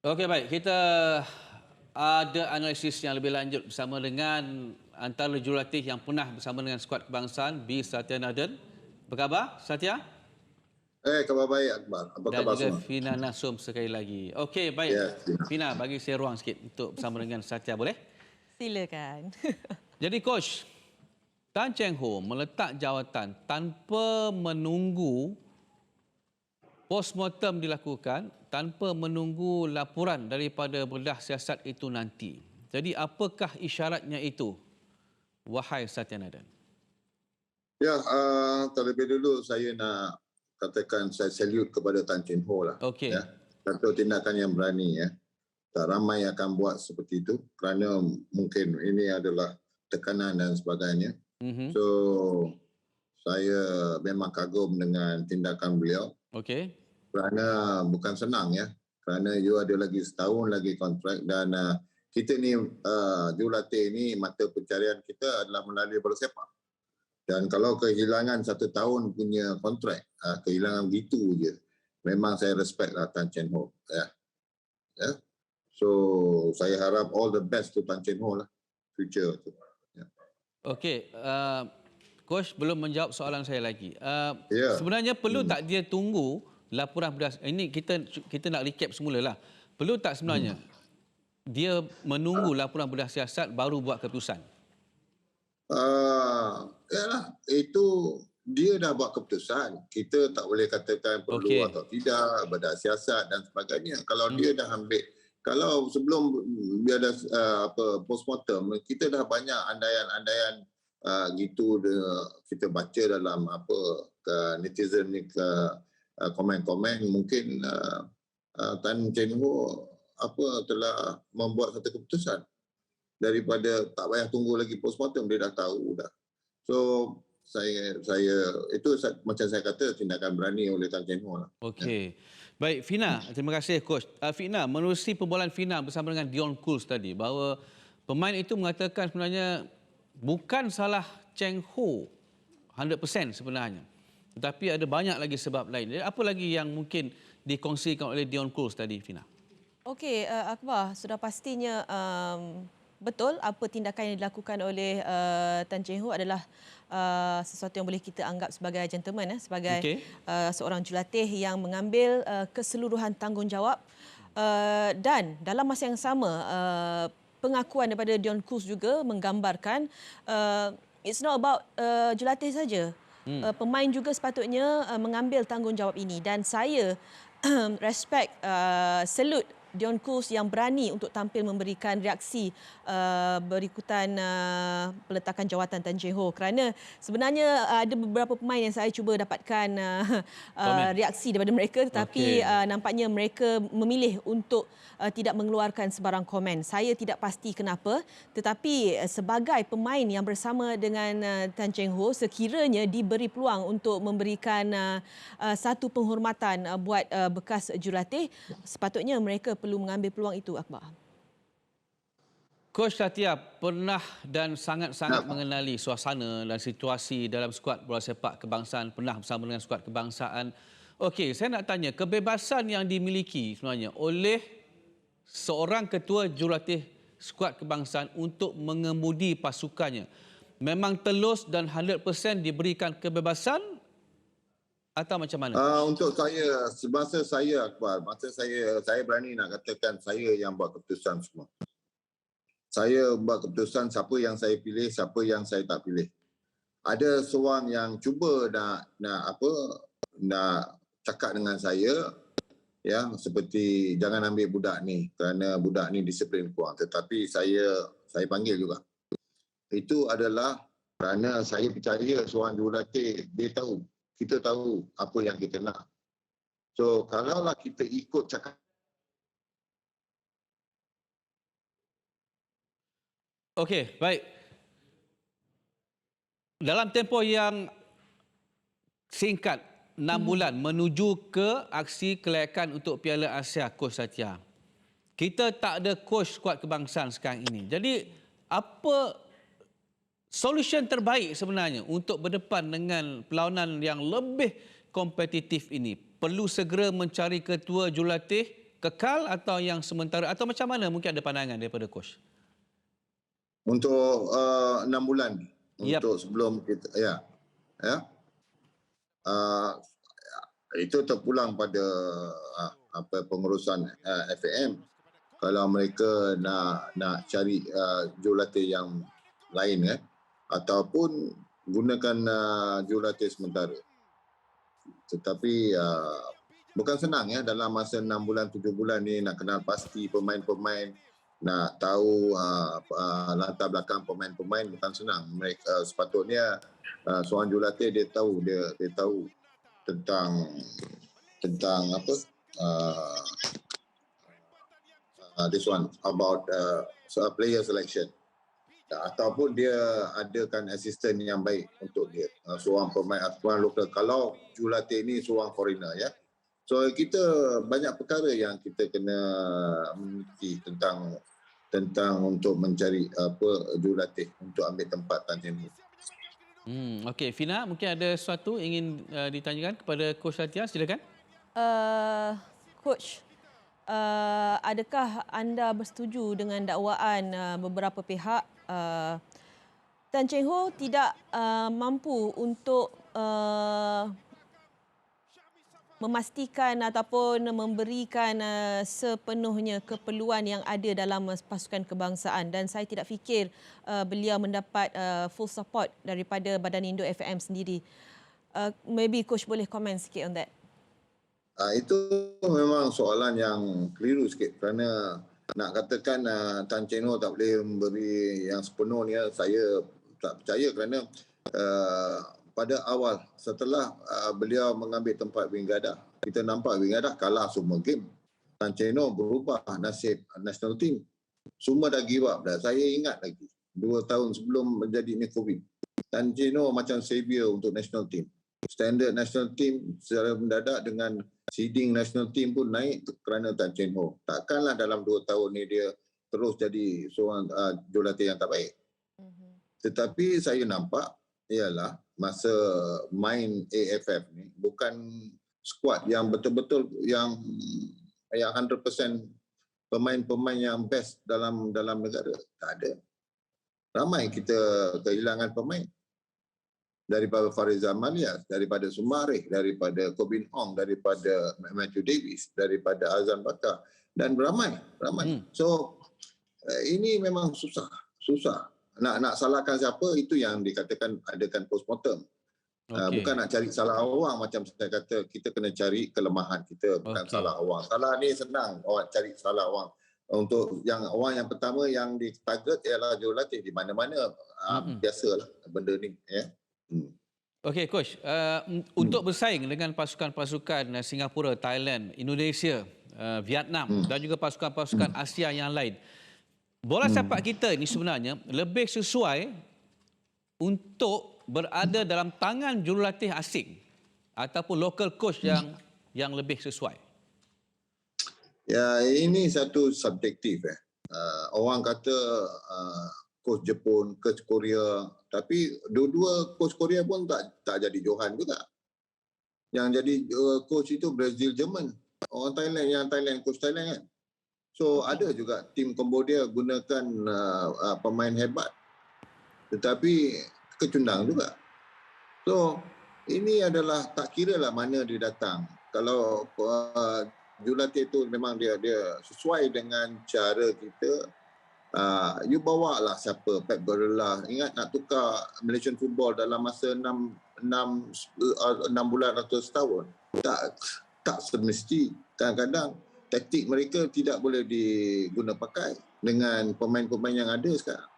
Okey, baik. Kita ada analisis yang lebih lanjut bersama dengan antara jurulatih yang pernah bersama dengan skuad kebangsaan, B. Satya Naden. Apa khabar, Satya? Khabar baik Akbar. Apa Dan khabar juga semua? Fina Nasum sekali lagi. Okey, baik. Ya, terima. Fina, bagi saya ruang sikit untuk bersama dengan Satya, boleh? Silakan. Jadi, Coach, Tan Cheng Ho meletak jawatan tanpa menunggu postmortem dilakukan, tanpa menunggu laporan daripada bedah siasat itu nanti. Jadi apakah isyaratnya itu, wahai Satya Naden? Ya, terlebih dulu saya nak katakan saya salute kepada Tan Chin Ho lah. Okey. Ya, satu tindakan yang berani ya. Tak ramai akan buat seperti itu kerana mungkin ini adalah tekanan dan sebagainya. So, saya memang kagum dengan tindakan beliau Okey. kerana bukan senang ya. Kerana you ada lagi setahun lagi kontrak dan kita ni jurulatih ni mata pencarian kita adalah melalui bola sepak. Dan kalau kehilangan 1 tahun punya kontrak, kehilangan begitu je. Memang saya respect lah Tan Cheng Ho. Ya. So, saya harap all the best to Tan Cheng Ho lah. Future tu. Ya. Okey, Coach belum menjawab soalan saya lagi. Ya. Sebenarnya perlu tak dia tunggu laporan bedah, ini kita nak recap semula lah. Perlu tak sebenarnya dia menunggu laporan bedah siasat baru buat keputusan? Yalah, itu dia dah buat keputusan. Kita tak boleh katakan perlu Okey. atau tidak, bedah siasat dan sebagainya. Kalau dia dah ambil, kalau sebelum dia ada postmortem, kita dah banyak andaian-andaian gitu kita baca dalam netizen ni ke komen-komen, mungkin Tan Cheng Ho telah membuat satu keputusan daripada tak payah tunggu lagi postmortem, dia dah tahu dah. So saya itu macam saya kata tindakan berani oleh Tan Cheng Ho lah. Okey. Baik, Fina, terima kasih Coach. Fina, menerusi perbualan Fina bersama dengan Dion Kools tadi, bahawa pemain itu mengatakan sebenarnya bukan salah Cheng Ho 100% sebenarnya. Tetapi ada banyak lagi sebab lain. Jadi, apa lagi yang mungkin dikongsikan oleh Dion Kools tadi, Fina? Okey, Akbar, sudah pastinya betul apa tindakan yang dilakukan oleh Tan Cheng Ho adalah sesuatu yang boleh kita anggap sebagai gentleman, sebagai seorang jurulatih yang mengambil keseluruhan tanggungjawab dan dalam masa yang sama pengakuan daripada Dion Kools juga menggambarkan it's not about jurulatih saja. Pemain juga sepatutnya mengambil tanggungjawab ini dan saya respect, salute Dion Kools yang berani untuk tampil memberikan reaksi berikutan peletakan jawatan Tan Cheng Ho, kerana sebenarnya ada beberapa pemain yang saya cuba dapatkan reaksi daripada mereka, tetapi nampaknya mereka memilih untuk tidak mengeluarkan sebarang komen. Saya tidak pasti kenapa, tetapi sebagai pemain yang bersama dengan Tan Cheng Ho, sekiranya diberi peluang untuk memberikan satu penghormatan buat bekas jurulatih, sepatutnya mereka perlu mengambil peluang itu, Akbar. Coach Satya pernah dan sangat-sangat mengenali suasana dan situasi dalam skuad bola sepak kebangsaan, pernah bersama dengan skuad kebangsaan. Okey, saya nak tanya, kebebasan yang dimiliki sebenarnya oleh seorang ketua jurulatih skuad kebangsaan untuk mengemudi pasukannya, memang telus dan 100% diberikan kebebasan atau macam mana? Untuk saya, semasa saya Akbar, saya berani nak katakan saya yang buat keputusan semua. Saya buat keputusan siapa yang saya pilih, siapa yang saya tak pilih. Ada seorang yang cuba nak cakap dengan saya, ya, seperti jangan ambil budak ni kerana budak ni disiplin kurang. Tetapi saya panggil juga. Itu adalah kerana saya percaya seorang jurulatih dia tahu. Kita tahu apa yang kita nak. So, kalaulah kita ikut cakap. Okey, baik. Dalam tempoh yang singkat, 6 bulan menuju ke aksi kelayakan untuk Piala Asia, Coach Satya, kita tak ada coach skuad kebangsaan sekarang ini. Jadi, apa solution terbaik sebenarnya untuk berdepan dengan perlawanan yang lebih kompetitif ini? Perlu segera mencari ketua jurulatih kekal atau yang sementara atau macam mana, mungkin ada pandangan daripada coach? Untuk 6 bulan Yap. untuk sebelum kita uh, itu terpulang pada pengurusan FAM. Kalau mereka nak cari jurulatih yang lain ataupun gunakan jurulatih sementara. Tetapi bukan senang dalam masa 6 bulan 7 bulan ni nak kenal pasti pemain-pemain, nak tahu latar belakang pemain-pemain, bukan senang. Mereka sepatutnya seorang jurulatih dia tahu tentang apa this one about player selection, ataupun dia adakan asisten yang baik untuk dia, seorang pemain lokal. Kalau jurulatih ini seorang foreigner so kita banyak perkara yang kita kena meneliti tentang untuk mencari jurulatih untuk ambil tempat Tan Cheng Ho. Okey, Fina, mungkin ada sesuatu ingin ditanyakan kepada Coach Satya, silakan. Coach, adakah anda bersetuju dengan dakwaan beberapa pihak Tan Cheng Ho tidak mampu untuk memastikan ataupun memberikan sepenuhnya keperluan yang ada dalam pasukan kebangsaan, dan saya tidak fikir beliau mendapat full support daripada Badan Indo FAM sendiri. Maybe coach boleh komen sikit on that. Itu memang soalan yang keliru sikit, kerana nak katakan Tan Cheng Ho tak boleh memberi yang sepenuhnya, saya tak percaya, kerana pada awal setelah beliau mengambil tempat Wingada, kita nampak Wingada kalah semua game. Tan Cheng Ho berubah nasib national team. Semua dah give up dah. Saya ingat lagi 2 tahun sebelum menjadi ni COVID, Tan Cheng Ho macam savior untuk national team. Standard national team secara mendadak dengan seeding national team pun naik kerana Tan Cheng Ho. Takkanlah dalam 2 tahun ni dia terus jadi seorang jurulatih yang tak baik. Tetapi saya nampak ialah masa main AFF ni bukan skuad yang betul-betul yang 100% pemain-pemain yang best dalam negara. Tak ada. Ramai kita kehilangan pemain. Daripada Farizal Malias, daripada Sumarih, daripada Kobin Ong, daripada Matthew Davis, daripada Azam Bakar, dan ramai. So ini memang susah. Nak salahkan siapa, itu yang dikatakan adakan postmortem. Bukan nak cari salah orang, macam saya kata, kita kena cari kelemahan kita, bukan salah orang. Salah ni senang, orang cari salah orang. Untuk orang yang pertama yang ditarget ialah jurulatih. Di mana-mana biasalah benda ni Okey, coach, untuk bersaing dengan pasukan-pasukan Singapura, Thailand, Indonesia, Vietnam dan juga pasukan-pasukan Asia yang lain, bola sepak kita ni sebenarnya lebih sesuai untuk berada dalam tangan jurulatih asing ataupun local coach yang lebih sesuai? Ya, ini satu subjektif. Orang kata coach Jepun, coach Korea, tapi dua-dua coach Korea pun tak jadi Johan juga. Yang jadi coach itu Brazil, Jerman. Orang Thailand, coach Thailand kan. So ada juga tim Cambodia gunakan pemain hebat, tetapi kecundang juga. So ini adalah tak kira lah mana dia datang. Kalau jurulatih itu memang dia sesuai dengan cara kita, you bawa lah siapa, Pep Guardiola. Ingat nak tukar Malaysian football dalam masa 6 bulan atau setahun. Tak semesti. Kadang-kadang taktik mereka tidak boleh diguna pakai dengan pemain-pemain yang ada sekarang.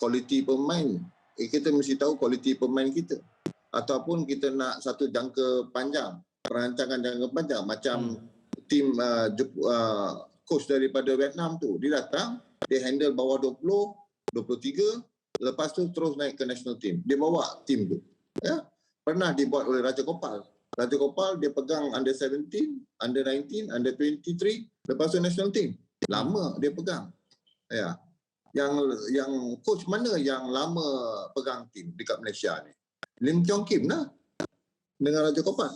Kualiti pemain, kita mesti tahu kualiti pemain kita. Ataupun kita nak satu jangka panjang, perancangan jangka panjang, macam tim coach daripada Vietnam tu, dia datang, dia handle bawah 20, 23, lepas tu terus naik ke national team. Dia bawa tim tu. Ya. Pernah dibuat oleh Raja Gopal. Raja Gopal dia pegang under 17, under 19, under 23, lepas tu national team. Lama dia pegang. Ya. Yang coach mana yang lama pegang tim dekat Malaysia ni? Lim Tiong Kim lah dengan Raja Gopal.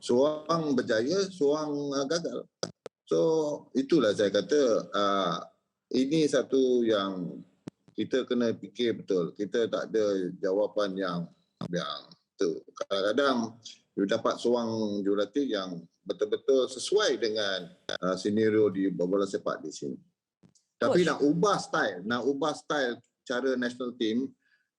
Seorang berjaya, seorang gagal. So itulah saya kata ini satu yang kita kena fikir betul. Kita tak ada jawapan yang tu. Kadang-kadang you dapat seorang jurulatih yang betul-betul sesuai dengan senario di bola sepak di sini. Tapi nak ubah style cara national team,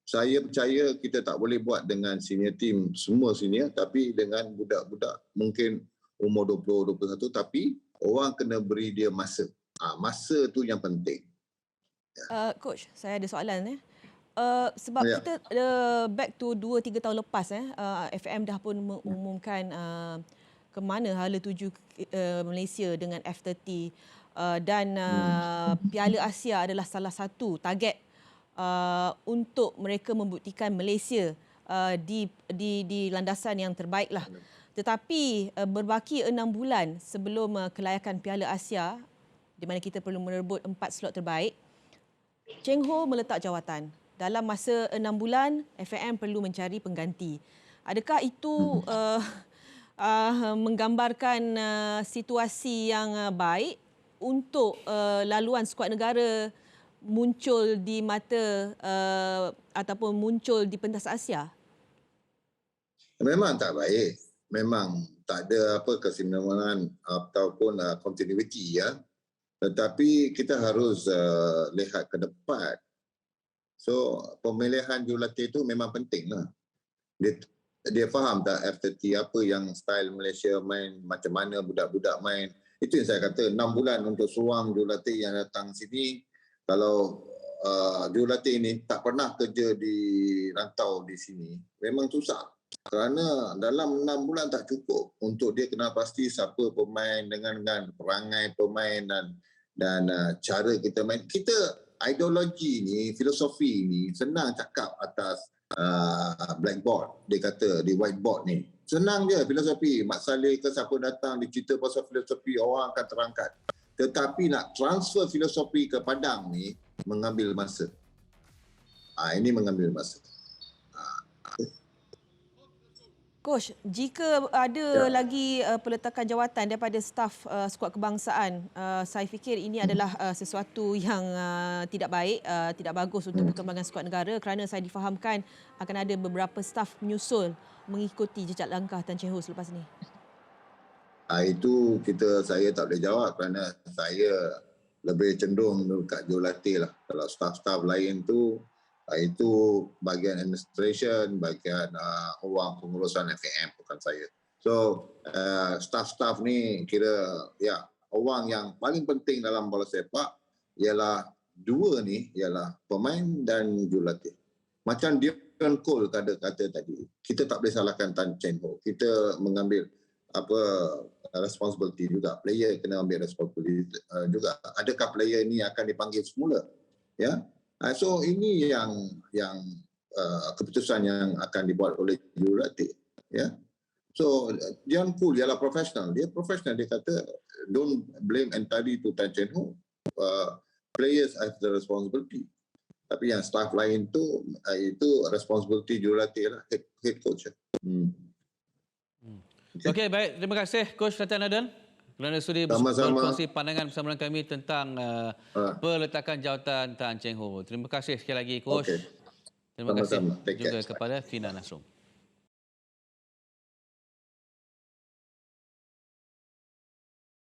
saya percaya kita tak boleh buat dengan senior team semua senior, tapi dengan budak-budak mungkin umur 20, 21, tapi orang kena beri dia masa. Masa tu yang penting. Coach, saya ada soalan. Sebab kita back to 2-3 tahun lepas, FAM dah pun mengumumkan ke mana hala tuju Malaysia dengan F30 dan Piala Asia adalah salah satu target untuk mereka membuktikan Malaysia di landasan yang terbaik lah. Tetapi berbaki 6 bulan sebelum kelayakan Piala Asia, di mana kita perlu merebut 4 slot terbaik, Cheng Ho meletak jawatan. Dalam masa 6 bulan, FAM perlu mencari pengganti. Adakah itu menggambarkan situasi yang baik untuk laluan skuad negara muncul di mata ataupun muncul di pentas Asia? Memang tak baik. Memang tak ada kesinambungan ataupun continuity ya. Tetapi kita harus lihat ke depan. So pemilihan jurulatih itu memang penting lah. Dia faham tak F30 apa yang style Malaysia main, macam mana budak-budak main. Itu yang saya kata 6 bulan untuk seorang jurulatih yang datang sini. Kalau jurulatih ini tak pernah kerja di rantau di sini, memang susah. Kerana dalam 6 bulan tak cukup untuk dia kena pasti siapa pemain dengan perangai pemain dan cara kita main. Kita ideologi ni, filosofi ni senang cakap atas blackboard, dia kata di whiteboard ni. Senang je filosofi. Mat Saleh ke siapa datang dia cerita pasal filosofi, orang akan terangkat. Tetapi nak transfer filosofi ke padang ni mengambil masa. Ini mengambil masa. Coach, jika ada lagi peletakan jawatan daripada staf skuad kebangsaan, saya fikir ini adalah sesuatu yang tidak baik, tidak bagus untuk perkembangan skuad negara, kerana saya difahamkan akan ada beberapa staf menyusul mengikuti jejak langkah Tan Cheng Ho selepas ini. Itu saya tak boleh jawab kerana saya lebih cenderung dekat jurulatih lah. Kalau staf-staf lain tu, itu bahagian administration, bahagian orang pengurusan FAM, bukan saya. So staf-staf ni kira orang yang paling penting dalam bola sepak ialah dua ni, ialah pemain dan jurulatih. Macam Dion Cole kata tadi, kita tak boleh salahkan Tan Cheng Ho. Kita mengambil responsibility juga. Player kena ambil responsibility juga. Adakah player ni akan dipanggil semula? Ya. So ini yang keputusan yang akan dibuat oleh jurulatih. Ya. So Dion Cole ialah profesional. Dia profesional. Dia kata don't blame entirely to Tan Cheng Ho. Players have the responsibility. Tapi yang staff lain tu itu responsibility jurulatih lah, head coach. Okey, baik. Terima kasih Coach Ratan Adan kerana sudi berkongsi pandangan bersama dengan kami tentang peletakan jawatan Tan Cheng Ho. Terima kasih sekali lagi Coach. Terima kasih juga kepada Fina Nasrum.